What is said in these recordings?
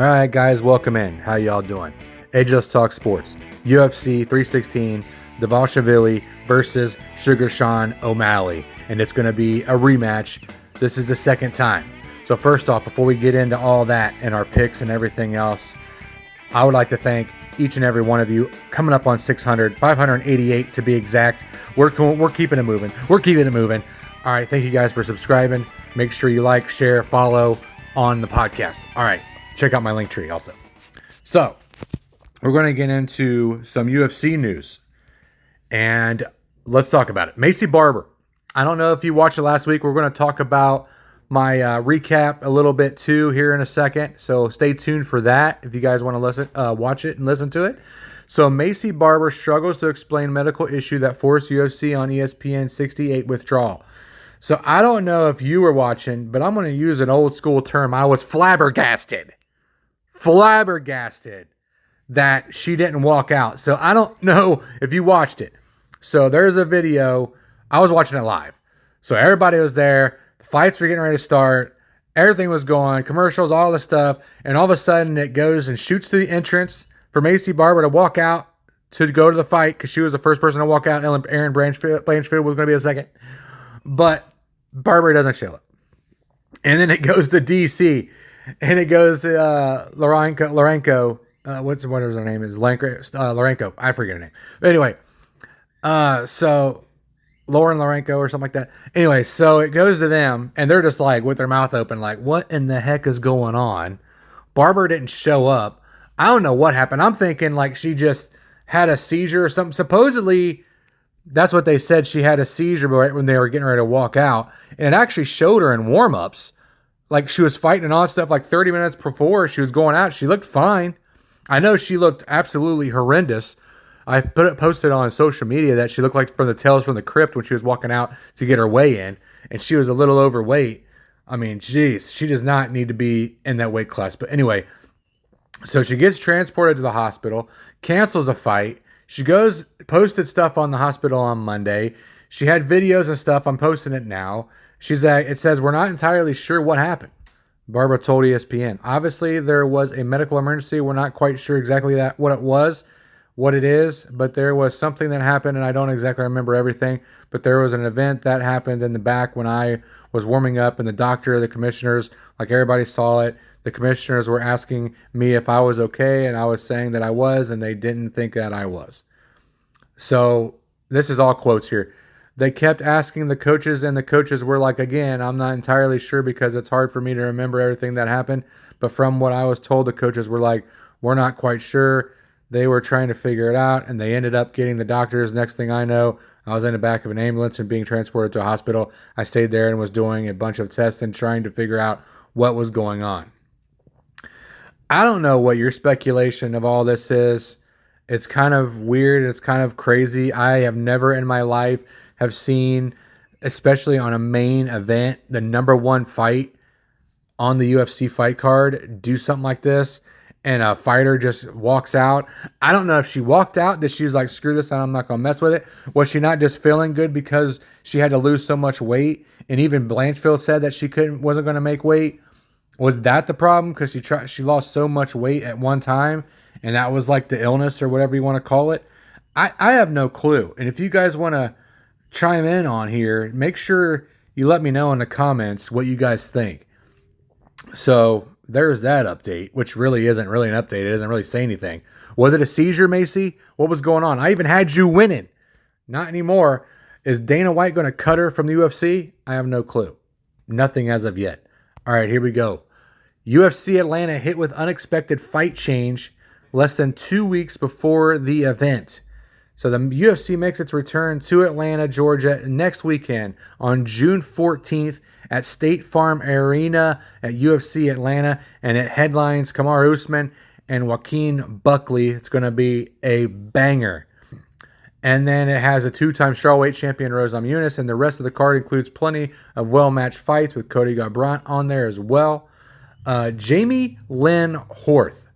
All right, guys, welcome in. How y'all doing? Ageless Talk Sports, UFC 316, Dvalishvili versus Sugar Sean O'Malley, and it's going to be a rematch. This is the second time. So first off, before we get into all that and our picks and everything else, I would like to thank each and every one of you. Coming up on 600, 588 to be exact. We're keeping it moving. We're keeping it moving. All right, thank you guys for subscribing. Make sure you like, share, follow on the podcast. All right. Check out my link tree also. So, we're going to get into some UFC news. And let's talk about it. Maycee Barber. I don't know if you watched it last week. We're going to talk about my recap a little bit too here in a second. So, stay tuned for that if you guys want to watch it and listen to it. So, Maycee Barber struggles to explain medical issue that forced UFC on ESPN 68 withdrawal. So, I don't know if you were watching, but I'm going to use an old school term. I was flabbergasted that she didn't walk out. So I don't know if you watched it. So there's a video. I was watching it live. So everybody was there. The fights were getting ready to start. Everything was going. Commercials, all this stuff. And all of a sudden it goes and shoots to the entrance for Maycee Barber to walk out to go to the fight because she was the first person to walk out. Aaron Blanchfield was going to be a second. But Barber doesn't show up. And then it goes to DC. And it goes to Larenko. Whatever her name is. Larenko. I forget her name. But anyway, so Lauren Larenko or something like that. Anyway, so it goes to them, and they're just like with their mouth open, like, what in the heck is going on? Barber didn't show up. I don't know what happened. I'm thinking like she just had a seizure or something. Supposedly, that's what they said. She had a seizure right when they were getting ready to walk out, and it actually showed her in warm-ups. Like she was fighting and all that stuff like 30 minutes before she was going out. She looked fine. I know she looked absolutely horrendous. I posted on social media that she looked like from the Tales from the Crypt when she was walking out to get her weigh in. And she was a little overweight. I mean, geez, she does not need to be in that weight class. But anyway, so she gets transported to the hospital, cancels a fight. She posted stuff on the hospital on Monday. She had videos and stuff. I'm posting it now. It says, we're not entirely sure what happened. Barbara told ESPN. Obviously, there was a medical emergency. We're not quite sure exactly what it is, but there was something that happened, and I don't exactly remember everything, but there was an event that happened in the back when I was warming up, and the doctor, the commissioners, like everybody saw it. The commissioners were asking me if I was okay, and I was saying that I was, and they didn't think that I was. So this is all quotes here. They kept asking the coaches, and the coaches were like, again, I'm not entirely sure because it's hard for me to remember everything that happened. But from what I was told, the coaches were like, we're not quite sure. They were trying to figure it out, and they ended up getting the doctors. Next thing I know, I was in the back of an ambulance and being transported to a hospital. I stayed there and was doing a bunch of tests and trying to figure out what was going on. I don't know what your speculation of all this is. It's kind of weird. It's kind of crazy. I have never in my life have seen, especially on a main event, the number one fight on the UFC fight card, do something like this, and a fighter just walks out. I don't know if she walked out, that she was like, screw this, I'm not going to mess with it. Was she not just feeling good because she had to lose so much weight? And even Blanchfield said that she wasn't going to make weight. Was that the problem? Because she lost so much weight at one time, and that was like the illness or whatever you want to call it. I have no clue. And if you guys want to chime in on here, make sure you let me know in the comments what you guys think. So there's that update, which really isn't really an update. It doesn't really say anything. Was it a seizure, Maycee? What was going on? I even had you winning. Not anymore. Is Dana White going to cut her from the UFC? I have no clue. Nothing as of yet. All right, here we go. UFC Atlanta hit with unexpected fight change less than 2 weeks before the event. So the UFC makes its return to Atlanta, Georgia next weekend on June 14th at State Farm Arena at UFC Atlanta, and it headlines Kamaru Usman and Joaquin Buckley. It's going to be a banger. And then it has a two-time strawweight champion, Rose Namajunas, and the rest of the card includes plenty of well-matched fights with Cody Garbrandt on there as well. Jamie Lynn Horth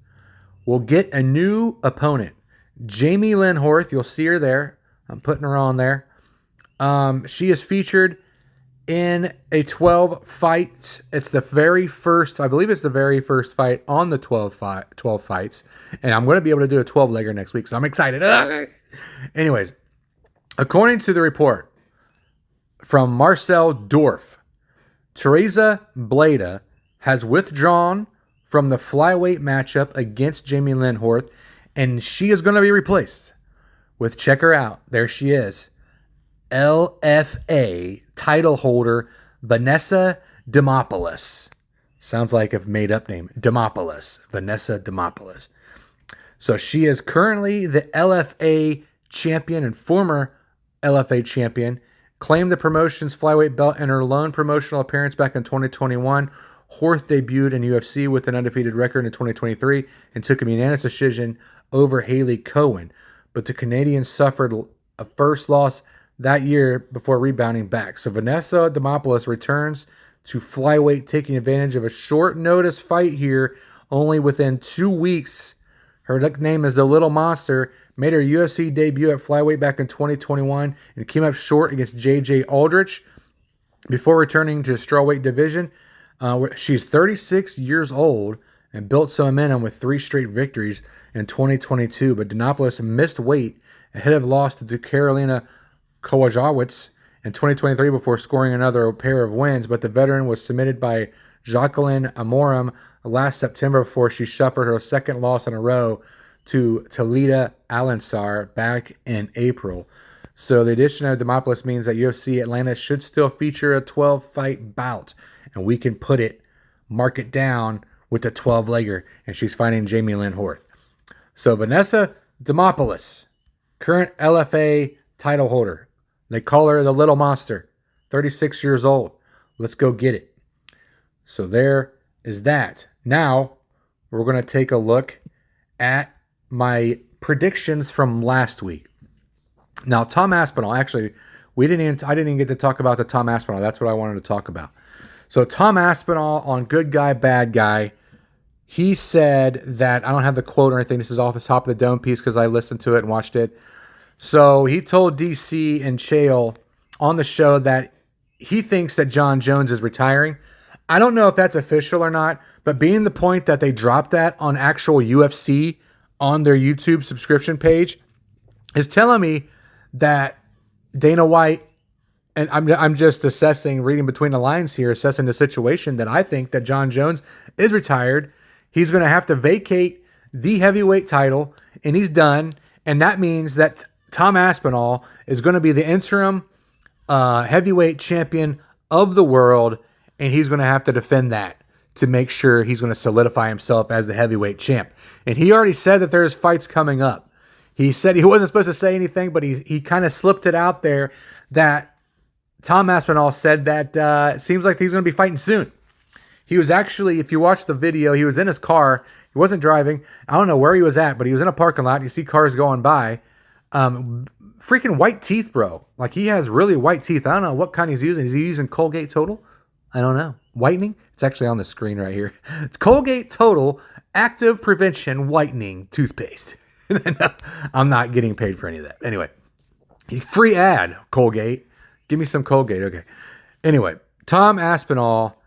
will get a new opponent. Jamie Lynn Horth, you'll see her there. I'm putting her on there. She is featured in a 12 fight. It's the very first, I believe it's the very first fight on the 12 fights. And I'm going to be able to do a 12-legger next week, so I'm excited. Anyways, according to the report from Marcel Dorf, Teresa Bleda has withdrawn from the flyweight matchup against Jamie Lynn Horth, and she is going to be replaced with, check her out, there she is, LFA title holder Vanessa Demopoulos. Sounds like a made-up name. Demopoulos. Vanessa Demopoulos. So she is currently the LFA champion and former LFA champion. Claimed the promotion's flyweight belt in her lone promotional appearance back in 2021. Horth debuted in UFC with an undefeated record in 2023 and took a unanimous decision over Haley Cohen. But the Canadian suffered a first loss that year before rebounding back. So Vanessa Demopoulos returns to flyweight, taking advantage of a short notice fight here only within 2 weeks. Her nickname is the Little Monster. Made her UFC debut at flyweight back in 2021 and came up short against J.J. Aldrich before returning to the strawweight division. She's 36 years old and built some momentum with 3 straight victories in 2022. But Demopoulos missed weight ahead of loss to Carolina Kowalkiewicz in 2023 before scoring another pair of wins, but the veteran was submitted by Jacqueline Amorim last September before she suffered her second loss in a row to Talita Alansar back in April. So the addition of Demopoulos means that UFC Atlanta should still feature a 12-fight bout, and we can mark it down with the 12-legger, and she's fighting Jamie Lynn Horth. So Vanessa Demopoulos, current LFA title holder. They call her the Little Monster, 36 years old. Let's go get it. So there is that. Now, we're going to take a look at my predictions from last week. Now, Tom Aspinall, actually, I didn't even get to talk about the Tom Aspinall. That's what I wanted to talk about. So Tom Aspinall on Good Guy, Bad Guy, he said that, I don't have the quote or anything. This is off the top of the dome piece because I listened to it and watched it. So he told DC and Chael on the show that he thinks that John Jones is retiring. I don't know if that's official or not, but being the point that they dropped that on actual UFC on their YouTube subscription page is telling me that Dana White, and I'm just reading between the lines here, assessing the situation, that I think that John Jones is retired. He's going to have to vacate the heavyweight title, and he's done. And that means that Tom Aspinall is going to be the interim heavyweight champion of the world, and he's going to have to defend that to make sure he's going to solidify himself as the heavyweight champ. And he already said that there's fights coming up. He said he wasn't supposed to say anything, but he kind of slipped it out there that Tom Aspinall said that it seems like he's going to be fighting soon. He was actually, if you watch the video, he was in his car. He wasn't driving. I don't know where he was at, but he was in a parking lot. You see cars going by. Freaking white teeth, bro. Like, he has really white teeth. I don't know what kind he's using. Is he using Colgate Total? I don't know. Whitening? It's actually on the screen right here. It's Colgate Total Active Prevention Whitening Toothpaste. I'm not getting paid for any of that. Anyway, free ad, Colgate. Give me some Colgate. Okay. Anyway, Tom Aspinall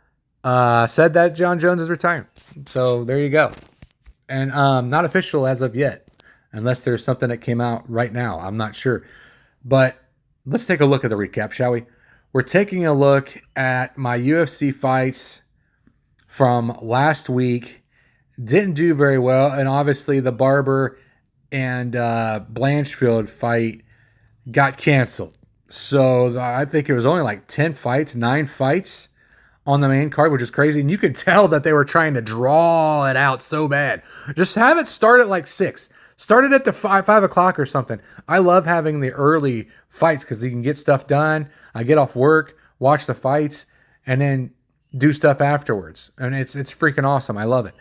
said that John Jones is retiring. So there you go. And not official as of yet. Unless there's something that came out right now. I'm not sure. But let's take a look at the recap, shall we? We're taking a look at my UFC fights from last week. Didn't do very well. And obviously the Barber and Blanchfield fight got canceled. So I think it was only like 9 fights on the main card, which is crazy. And you could tell that they were trying to draw it out so bad. Just have it start at like 6. Started at the 5 o'clock or something. I love having the early fights because you can get stuff done. I get off work, watch the fights, and then do stuff afterwards. And it's freaking awesome. I love it.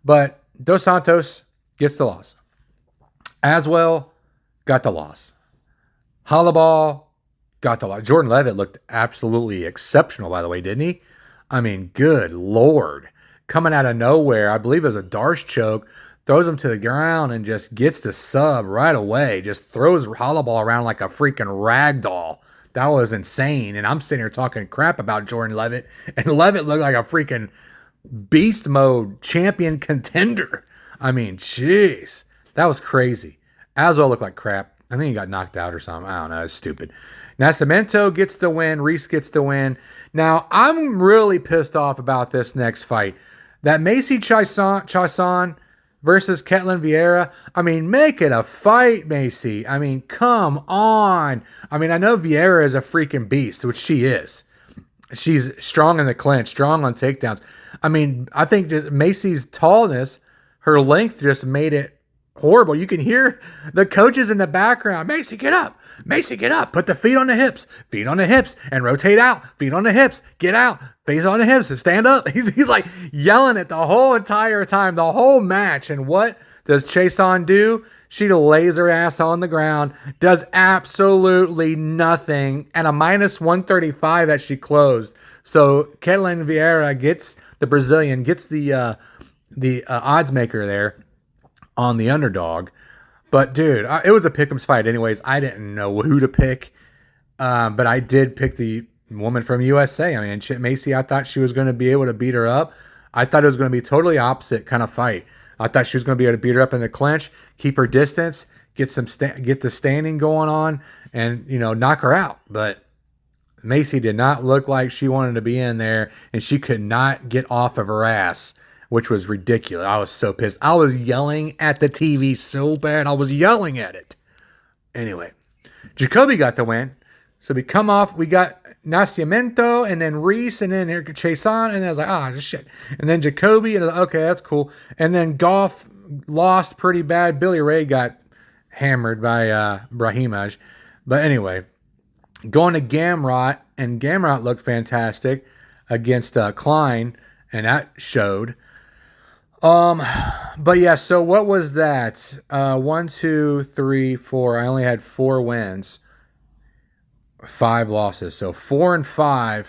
But Dos Santos gets the loss. Aswell got the loss. Hollaball got the loss. Jordan Levitt looked absolutely exceptional, by the way, didn't he? I mean, good Lord. Coming out of nowhere, I believe it was a Darce choke, throws him to the ground and just gets the sub right away. Just throws Hollaball around like a freaking rag doll. That was insane. And I'm sitting here talking crap about Jordan Levitt, and Levitt looked like a freaking beast mode champion contender. I mean, jeez, that was crazy. Aswell looked like crap. I think he got knocked out or something. I don't know. It's stupid. Nascimento gets the win. Reese gets the win. Now, I'm really pissed off about this next fight. That Maycee Chiasson versus Ketlin Vieira. I mean, make it a fight, Maycee. I mean, come on. I mean, I know Vieira is a freaking beast, which she is. She's strong in the clinch, strong on takedowns. I mean, I think just Maycee's tallness, her length just made it horrible. You can hear the coaches in the background. Maycee, get up. Maycee, get up. Put the feet on the hips, and rotate out. Feet on the hips, get out. Face on the hips, and stand up. He's like yelling it the whole entire time, the whole match. And what does Chiasson do? She lays her ass on the ground, does absolutely nothing, and a minus 135 that she closed. So Ketlin Vieira gets the Brazilian, gets the odds maker there on the underdog. But dude, it was a pick'ems fight anyways. I didn't know who to pick, but I did pick the woman from USA. I mean, Maycee, I thought she was going to be able to beat her up. I thought it was going to be totally opposite kind of fight. I thought she was going to be able to beat her up in the clinch, keep her distance, get the standing going on, and knock her out. But Maycee did not look like she wanted to be in there, and she could not get off of her ass, which was ridiculous. I was so pissed. I was yelling at the TV so bad. I was yelling at it. Anyway, Jacoby got the win. So we come off. We got Nascimento, and then Reese, and then Chiasson, and then I was like, shit. And then Jacoby, and I was like, okay, that's cool. And then Goff lost pretty bad. Billy Ray got hammered by Brahimaj. But anyway, going to Gamrot, and Gamrot looked fantastic against Klein, and that showed. But yeah, so what was that? 1, 2, 3, 4. I only had 4 wins. 5 losses. So 4-5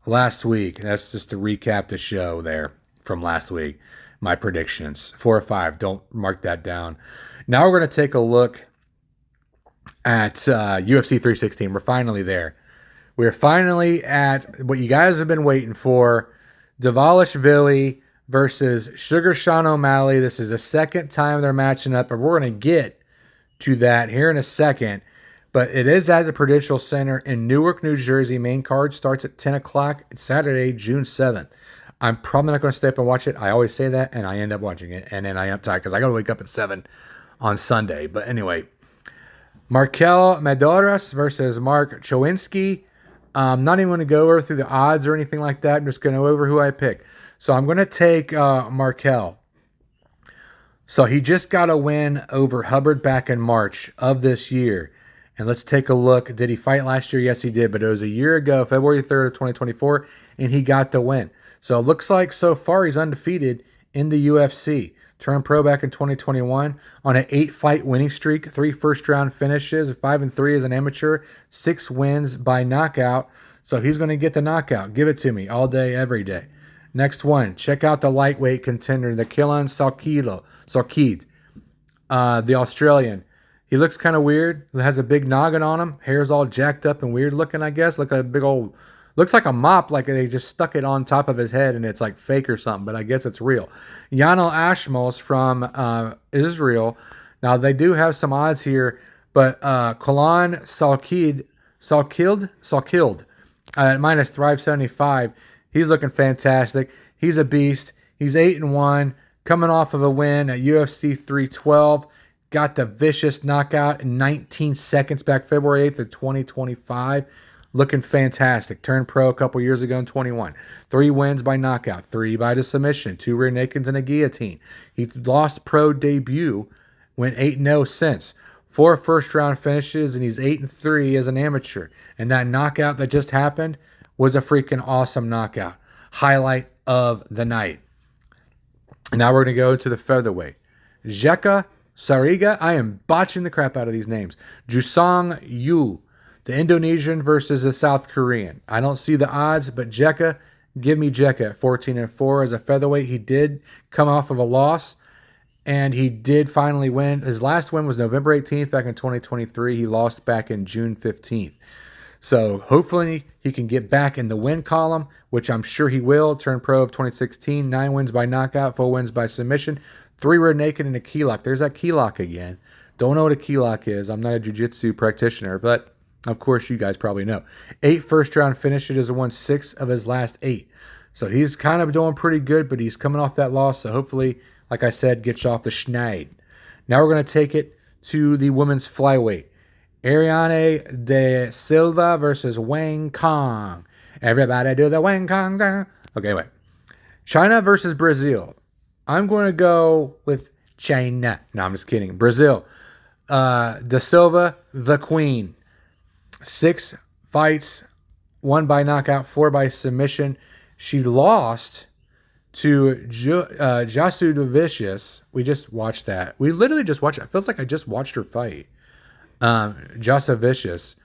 last week. That's just to recap the show there from last week. My predictions. 4-5. Don't mark that down. Now we're going to take a look at UFC 316. We're finally there. We're finally at what you guys have been waiting for. Dvalishvili versus Sugar Sean O'Malley. This is the second time they're matching up, and we're going to get to that here in a second. But it is at the Prudential Center in Newark, New Jersey. Main card starts at 10 o'clock. It's Saturday, June 7th. I'm probably not going to stay up and watch it. I always say that, and I end up watching it. And then I am tired because I got to wake up at 7 on Sunday. But anyway, Markel Madoras versus Mark Chowinski. I'm not even going to go over through the odds or anything like that. I'm just going to go over who I pick. So I'm going to take Markel. So he just got a win over Hubbard back in March of this year. And let's take a look. Did he fight last year? Yes, he did. But it was a year ago, February 3rd of 2024, and he got the win. So it looks like so far he's undefeated in the UFC. Turned pro back in 2021 on an 8-fight winning streak, 3 first-round finishes, 5-3 as an amateur, 6 wins by knockout. So he's going to get the knockout. Give it to me all day, every day. Next one, check out the lightweight contender, the Killan Salkid, the Australian. He looks kind of weird. He has a big noggin on him. Hair's all jacked up and weird looking, I guess. Like a big old, looks like a mop, like they just stuck it on top of his head and it's like fake or something, but I guess it's real. Yanel Ashmos from Israel. Now, they do have some odds here, but Killan Salkid at minus 575. He's looking fantastic. He's a beast. He's 8-1, coming off of a win at UFC 312. Got the vicious knockout in 19 seconds back February 8th of 2025. Looking fantastic. Turned pro a couple years ago in 21. 3 wins by knockout, 3 by the submission, 2 rear nakeds and a guillotine. He lost pro debut, went 8-0 since. 4 first-round finishes, and he's 8-3 as an amateur. And that knockout that just happened was a freaking awesome knockout. Highlight of the night. And now we're going to go to the featherweight. Jeka Sariga, I am botching the crap out of these names. Jusong Yu, the Indonesian versus the South Korean. I don't see the odds, but Jeka, give me Jeka at 14-4 as a featherweight. He did come off of a loss, and he did finally win. His last win was November 18th back in 2023. He lost back in June 15th. So hopefully he can get back in the win column, which I'm sure he will. Turned pro of 2016, 9 wins by knockout, 4 wins by submission, 3 rear naked, and a key lock. There's that key lock again. Don't know what a key lock is. I'm not a jiu-jitsu practitioner, but of course you guys probably know. 8 first-round finishes, has won 6 of his last 8. So he's kind of doing pretty good, but he's coming off that loss. So hopefully, like I said, gets off the schneid. Now we're going to take it to the women's flyweight. Ariane de Silva versus Wang Kong. Everybody do the Wang Kong down. Okay, wait. China versus Brazil. I'm going to go with China. No, I'm just kidding. Brazil. De Silva, the queen. 6 fights, 1 by knockout, 4 by submission. She lost to Jasu Vicious. We just watched that. We literally just watched it. It feels like I just watched her fight. Jasa Vicious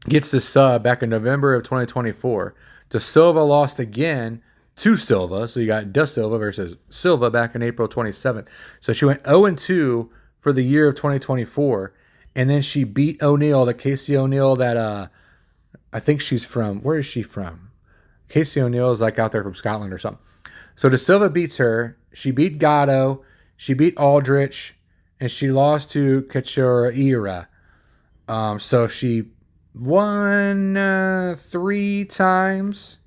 gets the sub back in November of 2024. De Silva lost again to Silva. So you got De Silva versus Silva back in April 27th. So she went 0-2 for the year of 2024. And then she beat O'Neal, the Casey O'Neal that I think she's from. Where is she from? Casey O'Neal is like out there from Scotland or something. So De Silva beats her. She beat Gatto. She beat Aldrich. And she lost to Cachoeira. So she won 3 times.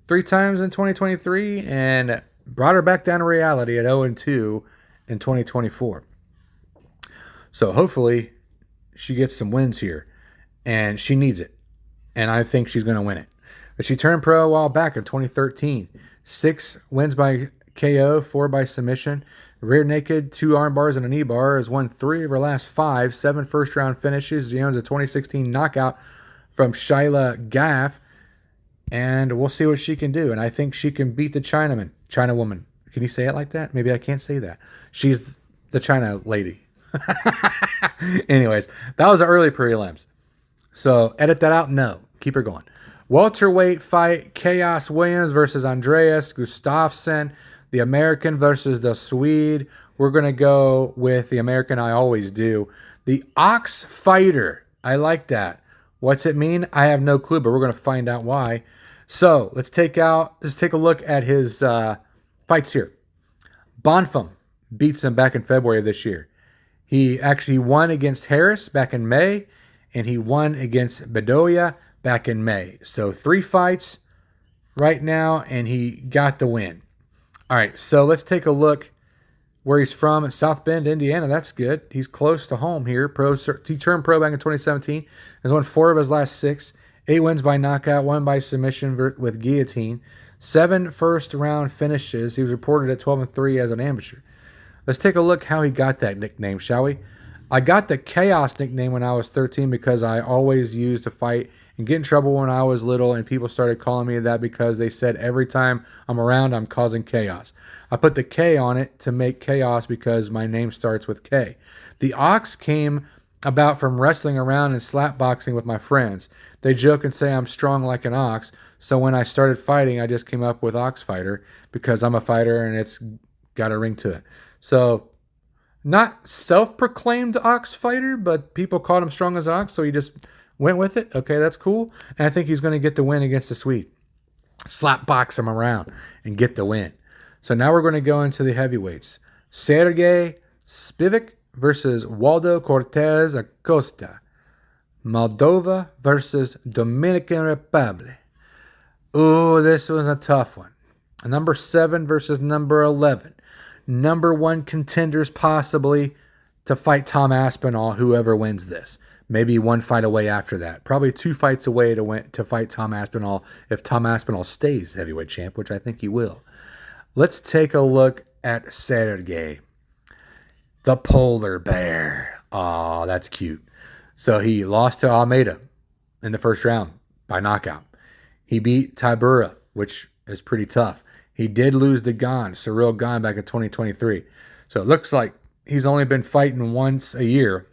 3 times in 2023. And brought her back down to reality at 0-2 in 2024. So hopefully she gets some wins here. And she needs it. And I think she's going to win it. But she turned pro a while back in 2013. 6 wins by KO, 4 by submission. Rear naked, 2 arm bars and a knee bar. Has won 3 of her last 5. 7 first round finishes. She owns a 2016 knockout from Shyla Gaff. And we'll see what she can do. And I think she can beat the China woman. Can you say it like that? Maybe I can't say that. She's the China lady. Anyways, that was the early prelims. So edit that out? No. Keep her going. Welterweight fight, Chaos Williams versus Andreas Gustafsson. The American versus the Swede. We're going to go with the American. I always do. The Ox Fighter. I like that. What's it mean? I have no clue, but we're going to find out why. So let's take a look at his fights here. Bonfim beats him back in February of this year. He actually won against Harris back in May, and he won against Bedoya back in May. So 3 fights right now, and he got the win. All right, so let's take a look where he's from. South Bend, Indiana. That's good. He's close to home here. He turned pro back in 2017. Has won 4 of his last 6. 8 wins by knockout, 1 by submission with guillotine. 7 first-round finishes. He was reported at 12-3 as an amateur. Let's take a look how he got that nickname, shall we? I got the Chaos nickname when I was 13 because I always used to fight and get in trouble when I was little, and people started calling me that because they said every time I'm around, I'm causing chaos. I put the K on it to make chaos because my name starts with K. The Ox came about from wrestling around and slap boxing with my friends. They joke and say I'm strong like an ox, so when I started fighting, I just came up with Ox Fighter because I'm a fighter and it's got a ring to it. So, not self-proclaimed Ox Fighter, but people called him strong as an ox, so he just went with it. Okay, that's cool. And I think he's going to get the win against the Swede. Slap box him around and get the win. So now we're going to go into the heavyweights. Sergey Spivak versus Waldo Cortez Acosta. Moldova versus Dominican Republic. Ooh, this was a tough one. Number 7 versus number 11. Number 1 contenders possibly to fight Tom Aspinall, whoever wins this. Maybe 1 fight away after that. Probably 2 fights away to fight Tom Aspinall if Tom Aspinall stays heavyweight champ, which I think he will. Let's take a look at Sergey, the polar bear. Oh, that's cute. So he lost to Almeida in the first round by knockout. He beat Tybura, which is pretty tough. He did lose to Cyril Gane back in 2023. So it looks like he's only been fighting once a year.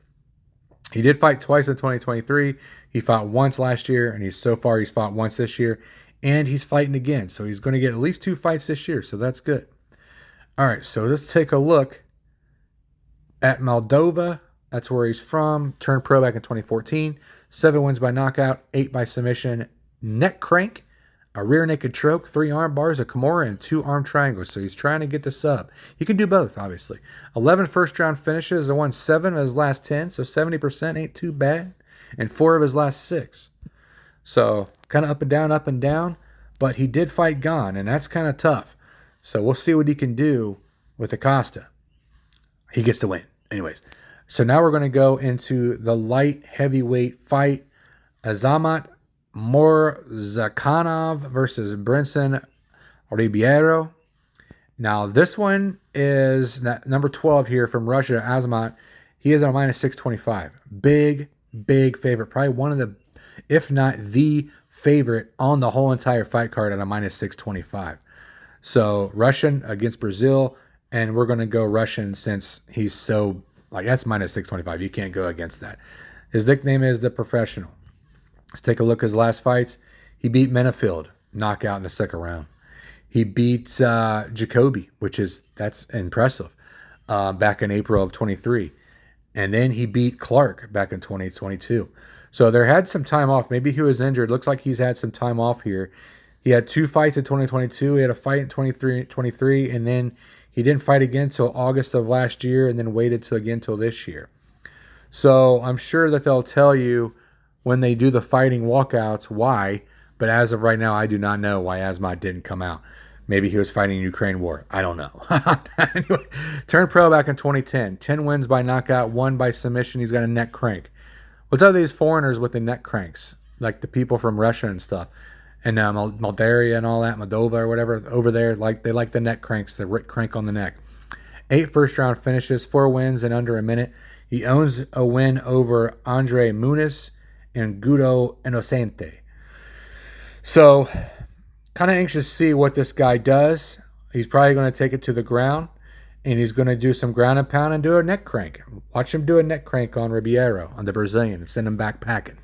He did fight twice in 2023. He fought once last year, and he's fought once this year, and he's fighting again. So he's going to get at least 2 fights this year, so that's good. All right, so let's take a look at Moldova That's where he's from. Turned pro back in 2014. 7 wins by knockout, 8 by submission. Neck crank, a rear naked choke, 3 arm bars, a Kimura, and 2 arm triangles. So he's trying to get the sub. He can do both, obviously. 11 first-round finishes. He won 7 of his last 10, so 70% ain't too bad. And 4 of his last 6. So kind of up and down. But he did fight Gane, and that's kind of tough. So we'll see what he can do with Acosta. He gets the win. Anyways, so now we're going to go into the light heavyweight fight. Azamat Morzakhanov versus Brinson Ribeiro. Now, this one is number 12 here from Russia, Azamat. He is at a minus 625. Big favorite. Probably one of the, if not the favorite on the whole entire fight card at a minus 625. So, Russian against Brazil. And we're going to go Russian since he's so, like, that's minus 625. You can't go against that. His nickname is The Professional. Let's take a look at his last fights. He beat Menafield, knockout in the second round. He beat Jacoby, that's impressive, back in April of 23. And then he beat Clark back in 2022. So there had some time off. Maybe he was injured. Looks like he's had some time off here. He had 2 fights in 2022. He had a fight in 23, and then he didn't fight again until August of last year and then waited till this year. So I'm sure that they'll tell you when they do the fighting walkouts why, but as of right now, I do not know why Azamat didn't come out. Maybe he was fighting Ukraine war. I don't know. Anyway, turned pro back in 2010. 10 wins by knockout, 1 by submission. He's got a neck crank. What's up with these foreigners with the neck cranks? Like the people from Russia and stuff. And Moldavia and all that, Moldova or whatever, over there, like they like the neck cranks, the crank on the neck. 8 first-round finishes, 4 wins in under a minute. He owns a win over Andre Muniz and Guido Innocente. So, kind of anxious to see what this guy does. He's probably going to take it to the ground, and he's going to do some ground and pound and do a neck crank. Watch him do a neck crank on Ribeiro, on the Brazilian, and send him back packing.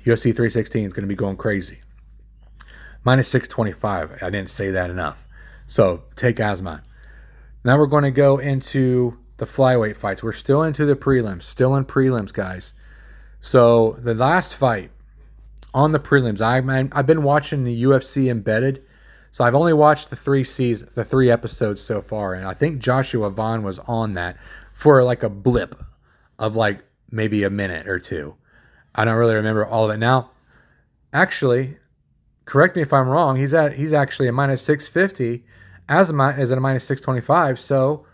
UFC 316 is going to be going crazy. Minus 625. I didn't say that enough. So take Azamat. Now we're going to go into the flyweight fights. We're still into the prelims. Still in prelims, guys. So the last fight on the prelims, I've been watching the UFC Embedded. So I've only watched the 3 episodes so far. And I think Joshua Vaughn was on that for like a blip of like maybe a minute or 2. I don't really remember all of it. Now, actually, correct me if I'm wrong, he's actually a minus 650. Azamat is at a minus 625. So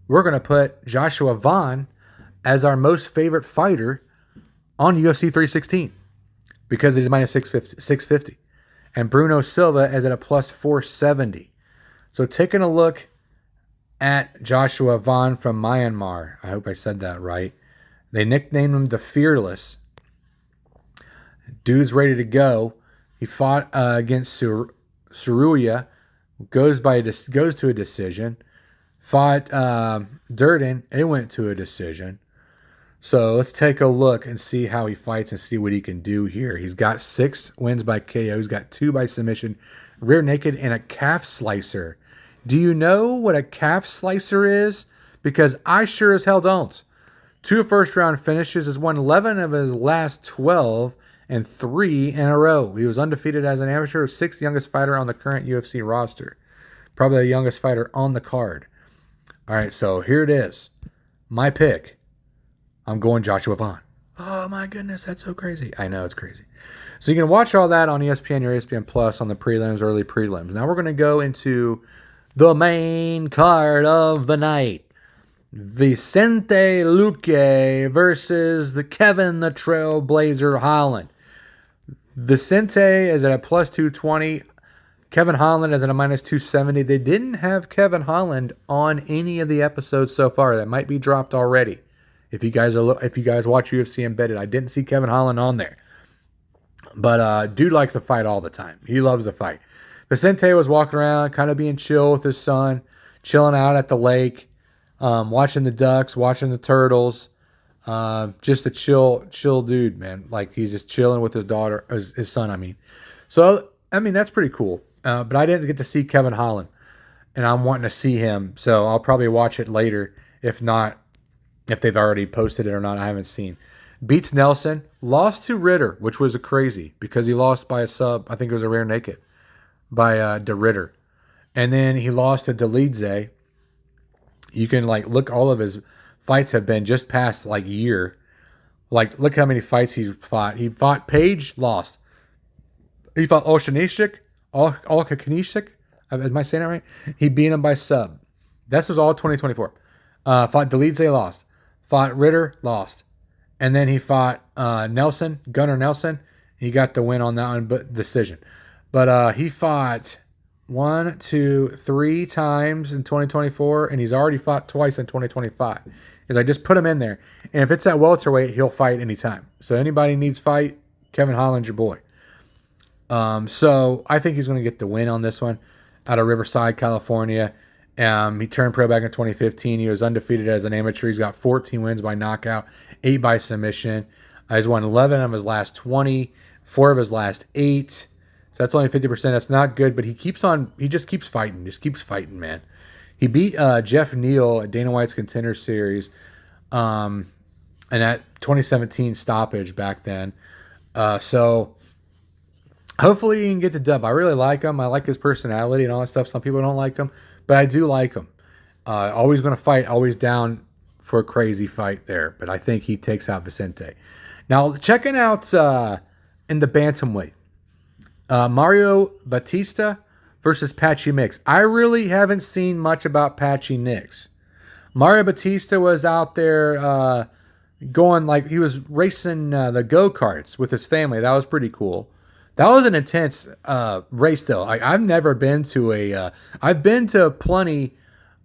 we're going to put Joshua Vaughn as our most favorite fighter on UFC 316 because he's a minus 650. And Bruno Silva is at a plus 470. So taking a look at Joshua Vaughn from Myanmar. I hope I said that right. They nicknamed him the Fearless. Dude's ready to go. He fought against Saruya, goes to a decision. Fought Durden, it went to a decision. So let's take a look and see how he fights and see what he can do here. He's got 6 wins by KO. He's got 2 by submission, rear naked, and a calf slicer. Do you know what a calf slicer is? Because I sure as hell don't. 2 first-round finishes. Has won 11 of his last 12 and 3 in a row. He was undefeated as an amateur, 6th youngest fighter on the current UFC roster. Probably the youngest fighter on the card. All right, so here it is. My pick. I'm going Joshua Vaughn. Oh my goodness, that's so crazy. I know, it's crazy. So you can watch all that on ESPN or ESPN Plus on the prelims, early prelims. Now we're going to go into the main card of the night. Vicente Luque versus the Kevin the Trailblazer Holland. Vicente is at a plus 220. Kevin Holland is at a minus 270. They didn't have Kevin Holland on any of the episodes so far. That might be dropped already. If you guys watch UFC Embedded, I didn't see Kevin Holland on there. But dude likes to fight all the time. He loves to fight. Vicente was walking around, kind of being chill with his son, chilling out at the lake, watching the ducks, watching the turtles. Just a chill dude, man. Like he's just chilling with his daughter, his son, I mean. So, I mean, that's pretty cool. But I didn't get to see Kevin Holland, and I'm wanting to see him. So I'll probably watch it later. If not, If they've already posted it or not, I haven't seen. Beats Nelson, lost to Ritter, which was a crazy because he lost by a sub. I think it was a rear naked by De Ritter. And then he lost to Delidze. You can look, all of his fights have been just past year. Look how many fights he's fought. He fought Page, lost. He fought Olshanishik, Olkanishik. Am I saying that right? He beat him by sub. This was all 2024. Fought Delidze, lost. Fought Ritter, lost. And then he fought Nelson, Gunnar Nelson. He got the win on that one, but decision. But he fought 1, 2, 3 times in 2024, and he's already fought twice in 2025. Is I just put him in there. And if it's at welterweight, he'll fight anytime. So anybody needs fight, Kevin Holland's your boy. So I think he's going to get the win on this one out of Riverside, California. He turned pro back in 2015. He was undefeated as an amateur. He's got 14 wins by knockout, 8 by submission. He's won 11 of his last 20, 4 of his last 8. So that's only 50%. That's not good, but he just keeps fighting, man. He beat Jeff Neal at Dana White's Contender Series and at 2017 stoppage back then. So hopefully he can get the dub. I really like him. I like his personality and all that stuff. Some people don't like him, but I do like him. Always going to fight, always down for a crazy fight there. But I think he takes out Vicente. Now, checking out in the bantamweight, Mario Batista versus Patchy Mix. I really haven't seen much about Patchy Mix. Mario Batista was out there going he was racing the go-karts with his family. That was pretty cool. That was an intense race, though. I've never been to I've been to plenty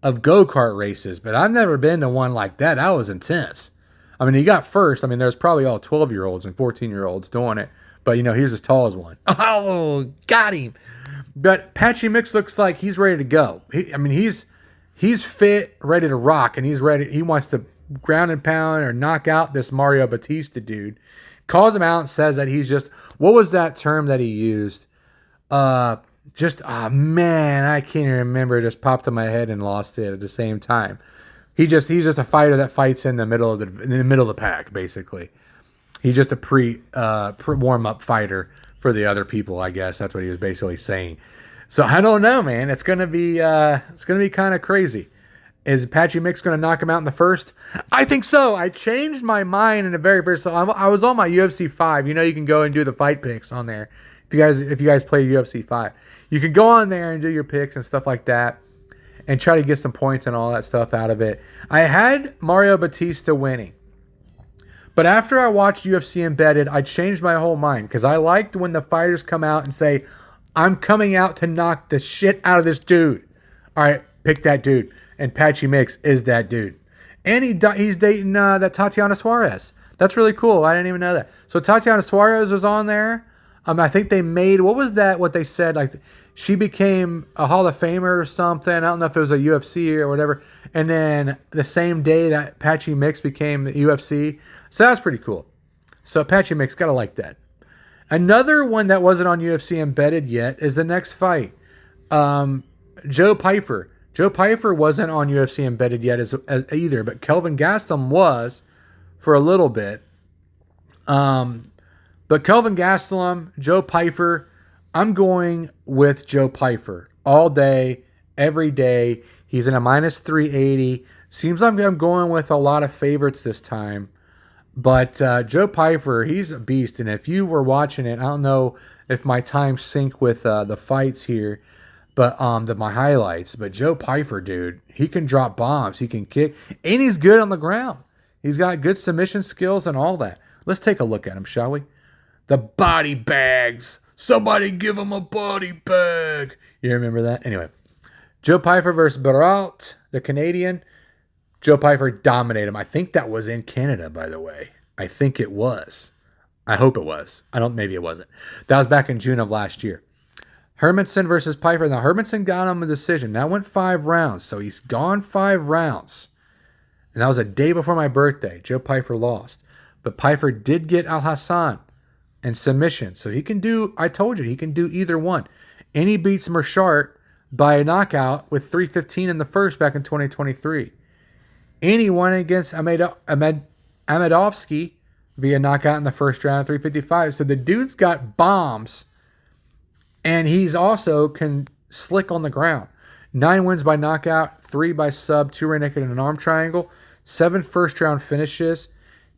of go-kart races, but I've never been to one like that. That was intense. I mean, he got first. I mean, there's probably all 12-year-olds and 14-year-olds doing it. But, here's as tall as one. Oh, got him. But Patchy Mix looks like he's ready to go. He's fit, ready to rock, and he's ready. He wants to ground and pound or knock out this Mario Batista dude. Calls him out and says that he's just, what was that term that he used? Man, I can't even remember. It just popped in my head and lost it at the same time. He's just a fighter that fights in the middle of the pack, basically. He's just a pre warm up fighter for the other people, I guess. That's what he was basically saying. So I don't know, man. It's gonna be kind of crazy. Is Patchy Mix going to knock him out in the first? I think so. I changed my mind in the very first. I was on my UFC 5. You can go and do the fight picks on there. If you guys play UFC 5, you can go on there and do your picks and stuff like that, and try to get some points and all that stuff out of it. I had Mario Batista winning, but after I watched UFC Embedded, I changed my whole mind because I liked when the fighters come out and say, "I'm coming out to knock the shit out of this dude." All right, pick that dude. And Patchy Mix is that dude. And he's dating that Tatiana Suarez. That's really cool. I didn't even know that. So Tatiana Suarez was on there. I think they made, what they said? She became a Hall of Famer or something. I don't know if it was a UFC or whatever. And then the same day that Patchy Mix became the UFC. So that's pretty cool. So Patchy Mix, gotta like that. Another one that wasn't on UFC Embedded yet is the next fight. Joe Pyfer. Joe Pyfer wasn't on UFC Embedded yet as either, but Kelvin Gastelum was for a little bit. But Kelvin Gastelum, Joe Pyfer, I'm going with Joe Pyfer all day, every day. He's in a minus 380. Seems like I'm going with a lot of favorites this time. But Joe Pyfer, he's a beast. And if you were watching it, I don't know if my times sync with the fights here. But my highlights. But Joe Pyfer, dude, he can drop bombs. He can kick. And he's good on the ground. He's got good submission skills and all that. Let's take a look at him, shall we? The body bags. Somebody give him a body bag. You remember that? Anyway. Joe Pyfer versus Baralt, the Canadian. Joe Pyfer dominated him. I think that was in Canada, by the way. I think it was. I hope it was. Maybe it wasn't. That was back in June of last year. Hermanson versus Pyfer. Now, Hermanson got him a decision. That went 5 rounds, so he's gone 5 rounds. And that was a day before my birthday. Joe Pyfer lost. But Pyfer did get Al Hassan in submission. So he can do, I told you, he can do either one. And he beats Mershart by a knockout with 3:15 in the first back in 2023. And he won against Amedovsky via knockout in the first round at 355. So the dude's got bombs, and he's also can slick on the ground. 9 wins by knockout, 3 by sub, 2 rear naked and an arm triangle, 7 first-round finishes.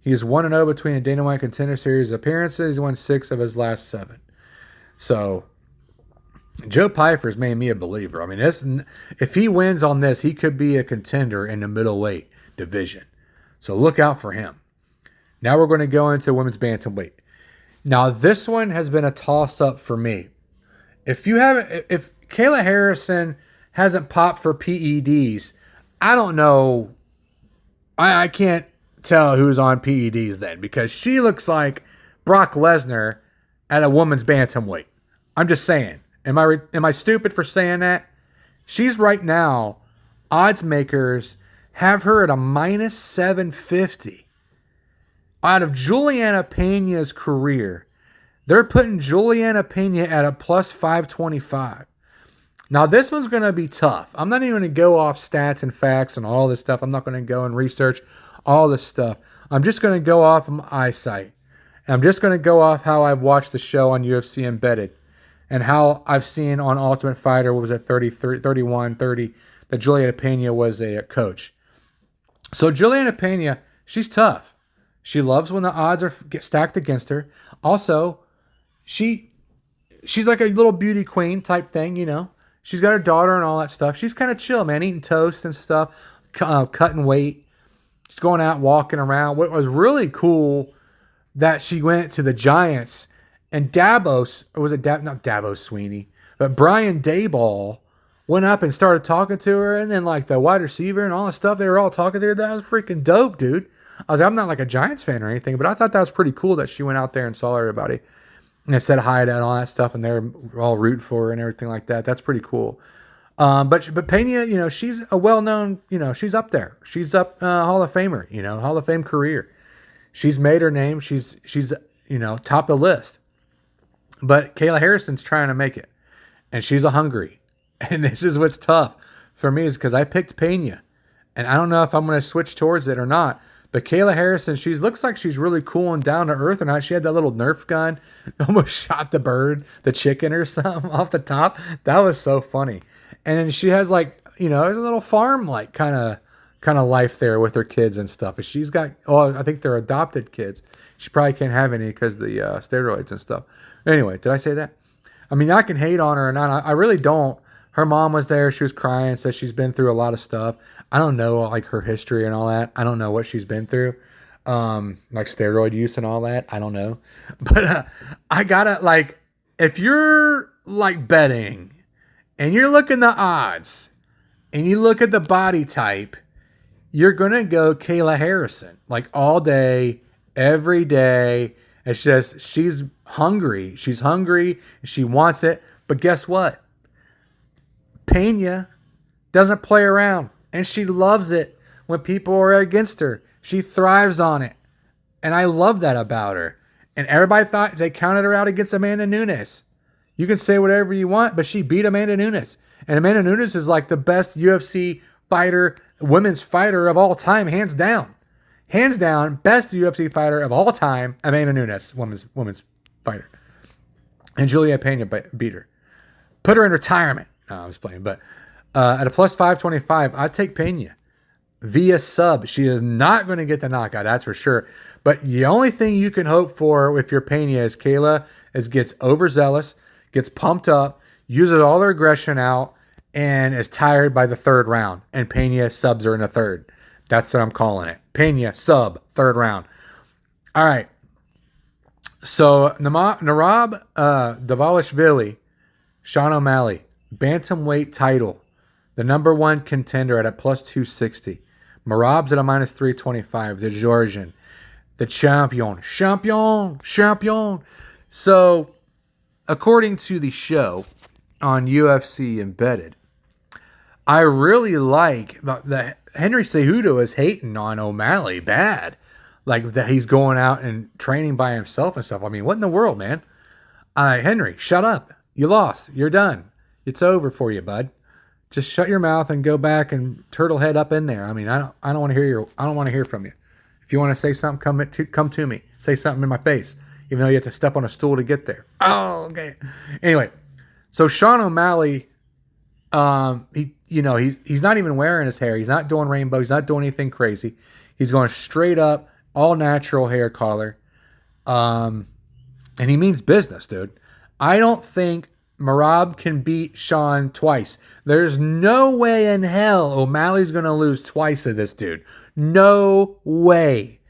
He is 1-0 between the Dana White Contender Series appearances. He's won 6 of his last 7. So Joe Pyfer's made me a believer. I mean, if he wins on this, he could be a contender in the middleweight division. So look out for him. Now we're going to go into women's bantamweight. Now this one has been a toss-up for me. If Kayla Harrison hasn't popped for PEDs, I don't know. I can't tell who's on PEDs then, because she looks like Brock Lesnar at a woman's bantamweight. I'm just saying. Am I stupid for saying that? She's right now, odds makers have her at a minus 750. Out of Juliana Pena's career, they're putting Juliana Pena at a plus 525. Now, this one's going to be tough. I'm not even going to go off stats and facts and all this stuff. I'm not going to go and research all this stuff. I'm just going to go off of my eyesight. And I'm just going to go off how I've watched the show on UFC Embedded and how I've seen on Ultimate Fighter, what was it, 31, 30, that Juliana Pena was a coach. So Juliana Pena, she's tough. She loves when the odds get stacked against her. Also, she's like a little beauty queen type thing, you know. She's got her daughter and all that stuff. She's kind of chill, man, eating toast and stuff, cutting weight. She's going out walking around. What was really cool that she went to the Giants and Davos, or was it not Davos Sweeney, but Brian Dayball went up and started talking to her, and then like the wide receiver and all that stuff, they were all talking to her. That was freaking dope, dude. I was like, I'm not like a Giants fan or anything, but I thought that was pretty cool that she went out there and saw everybody and said hi to and all that stuff, and they're all rooting for her and everything like that. That's pretty cool. But Pena, you know, she's a well-known, you know, she's up there. She's up Hall of Famer, you know, Hall of Fame career. She's made her name. She's you know, top of the list. But Kayla Harrison's trying to make it, and she's a hungry. And this is what's tough for me, is because I picked Pena, and I don't know if I'm going to switch towards it or not. But Kayla Harrison, she looks like she's really cool and down to earth or not. She had that little Nerf gun, almost shot the bird, the chicken or something off the top. That was so funny. And then she has like, you know, a little farm like kind of life there with her kids and stuff. And she's got, I think they're adopted kids. She probably can't have any because of the steroids and stuff. Anyway, did I say that? I mean, I can hate on her or not. I really don't. Her mom was there. She was crying, said she's been through a lot of stuff. I don't know, like, her history and all that. I don't know what she's been through, like steroid use and all that. I don't know. But I gotta, like, if you're, like, betting and you're looking the odds and you look at the body type, you're going to go Kayla Harrison, like, all day, every day. It's just, she's hungry. She's hungry. She wants it. But guess what? Pena doesn't play around, and she loves it when people are against her. She thrives on it, and I love that about her. And everybody thought they counted her out against Amanda Nunes. You can say whatever you want, but she beat Amanda Nunes. And Amanda Nunes is like the best UFC fighter, women's fighter of all time, hands down. Hands down, best UFC fighter of all time, Amanda Nunes, women's fighter. And Julia Pena beat her. Put her in retirement. No, I was playing. But at a plus 525, I'd take Pena via sub. She is not going to get the knockout, that's for sure. But the only thing you can hope for if you're Pena is Kayla gets overzealous, gets pumped up, uses all her aggression out, and is tired by the third round. And Pena subs her in the third. That's what I'm calling it. Pena sub, third round. All right. So Narab Davalishvili, Sean O'Malley, bantamweight title, the number one contender at a plus 260. Marab's at a minus 325. The Georgian, the champion. So, according to the show on UFC Embedded, I really like that Henry Cejudo is hating on O'Malley bad. Like that he's going out and training by himself and stuff. I mean, what in the world, man? Henry, shut up. You lost. You're done. It's over for you, bud. just shut your mouth and go back and turtle head up in there. I mean, I don't want to hear from you. If you want to say something, come to me. Say something in my face, even though you have to step on a stool to get there. Oh, okay. Anyway, so Sean O'Malley, he's not even wearing his hair. He's not doing rainbow. He's not doing anything crazy. He's going straight up, all natural hair color. And he means business, dude. I don't think Merab can beat Sean twice. There's no way in hell O'Malley's going to lose twice to this dude. No way.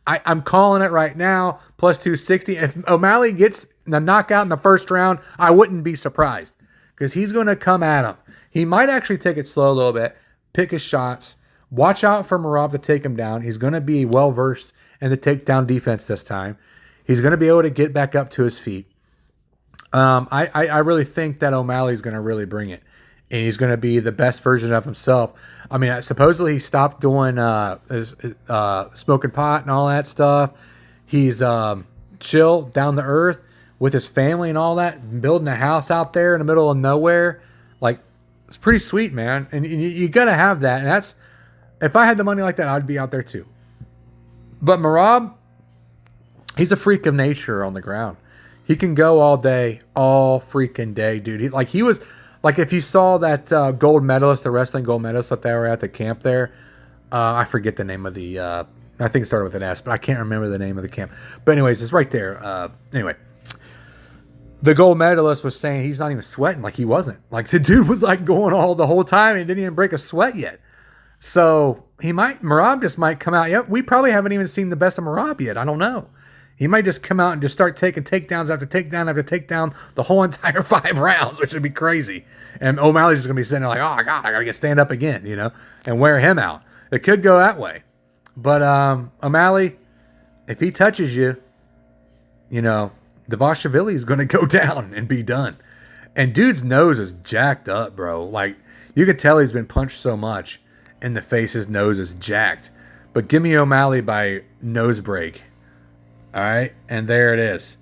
I'm calling it right now, plus 260. If O'Malley gets the knockout in the first round, I wouldn't be surprised because he's going to come at him. He might actually take it slow a little bit, pick his shots, watch out for Merab to take him down. He's going to be well-versed in the takedown defense this time. He's going to be able to get back up to his feet. I really think that O'Malley's going to really bring it, and he's going to be the best version of himself. I mean, supposedly he stopped doing smoking pot and all that stuff. He's chill, down to earth with his family and all that, building a house out there in the middle of nowhere. Like, it's pretty sweet, man. And you got to have that. And that's, if I had the money like that, I'd be out there too. But Merab, he's a freak of nature on the ground. He can go all day, all freaking day, dude. He was like, if you saw that gold medalist, the wrestling gold medalist that they were at the camp there, I forget the name of the, I think it started with an S, but I can't remember the name of the camp. But anyways, it's right there. Anyway, the gold medalist was saying he's not even sweating. Like, he wasn't. Like, the dude was like going all the whole time and didn't even break a sweat yet. So Merab just might come out. Yeah, we probably haven't even seen the best of Merab yet. I don't know. He might just come out and just start taking takedowns after takedown after takedown the whole entire 5 rounds, which would be crazy. And O'Malley's just going to be sitting there like, oh, God, I got to stand up again, and wear him out. It could go that way. But O'Malley, if he touches you, Dvalishvili is going to go down and be done. And dude's nose is jacked up, bro. Like, you could tell he's been punched so much in the face, his nose is jacked. But give me O'Malley by nose break. All right, and there it is.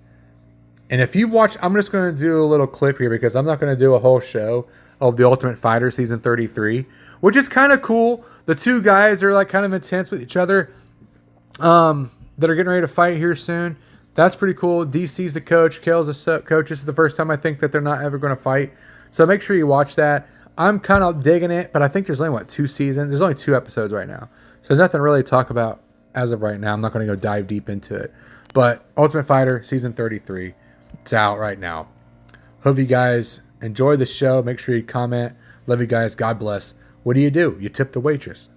And if you've watched, I'm just going to do a little clip here because I'm not going to do a whole show of The Ultimate Fighter Season 33, which is kind of cool. The two guys are like kind of intense with each other that are getting ready to fight here soon. That's pretty cool. DC's the coach. Kale's the coach. This is the first time I think that they're not ever going to fight. So make sure you watch that. I'm kind of digging it, but I think there's only, 2 seasons? There's only 2 episodes right now. So there's nothing really to talk about as of right now. I'm not going to go dive deep into it. But Ultimate Fighter Season 33, it's out right now. Hope you guys enjoy the show. Make sure you comment. Love you guys. God bless. What do? You tip the waitress.